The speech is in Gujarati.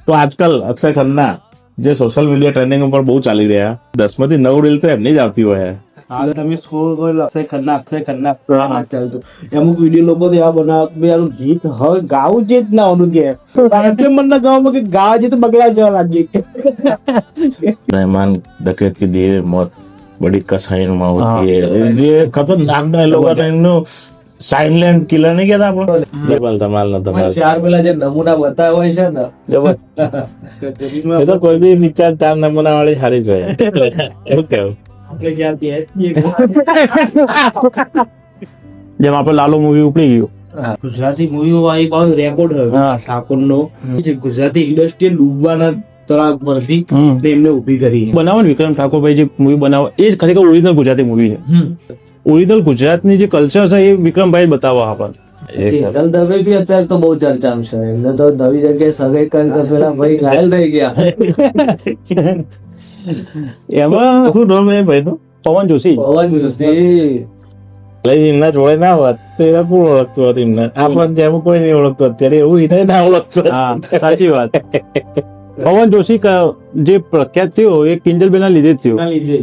તો આજકાલ અક્ષય ખન્ના જે સોશિયલ મીડિયા ટ્રેન્ડિંગ ઉપર બહુ ચાલી રહ્યા 10 માંથી 9 રીલ તો એમની જ આવતી હોય. હાલ તમે સ્કોર કરો અક્ષય ખન્ના ચાલતું અમુક વિડીયો લોકો તો એવા બનાવ કે યાર ગીત હવે ગાવું છે જ ના હોનું કે એટલે મને ગાવામાં કે ગાવા છે તો બગડા જવા લાગી. रहमान डकैत की देर मौत बड़ी कसाई नुमा होती है. ये खतरनाक डायलॉग है इननो. साइलेंट किलर नहीं कहता આપણો ધમાલ ધમાલ ન ધમાલ. ચાર પેલા જે નમૂના બતાવ્યા હોય છે ને એ તો કોઈ બી પિક્ચર 4 નમૂના વાળી સારી જ હોય. એવું કેવું આપણે ક્યાં છીએ જેમ આપણે લાલો મૂવી ઉપડી ગયું. ગુજરાતી મૂવીઓ આવી બહુ રેકોર્ડ હોય ઠાકોરનો જે ગુજરાતી ઇન્ડસ્ટ્રી ડૂબવાના તળાવ પરથી એમને ઊભી કરી બનાવો ને વિક્રમ ઠાકોરભાઈ જે મૂવી બનાવો એ જ ખરેખર ઓરિજિનલ ગુજરાતી મૂવી છે. ઓરિજિનલ ગુજરાતની જે કલ્ચર છે એ વિક્રમભાઈ બતાવવા આપણને. હેતલ દવે બી અત્યારે તો બહુ ચર્ચામાં છે. એમને તો નવી જગ્યાએ સગાઈ કરી તો પેલા ભાઈ ઘાયલ થઈ ગયા. એમાં શું નામ એ ભાઈ તો પવન જોશી એમના જોડે ના હોત તો એ કોણ ઓળખતું હતું એમને. આપણને જેમ કોઈ નહીં ઓળખતું અત્યારે એવું એને ના ઓળખતું. હા સાચી વાત. પવન જોશી જે પ્રખ્યાત થયો એ કિંજલબેન ના લીધે જ થયો. લીધે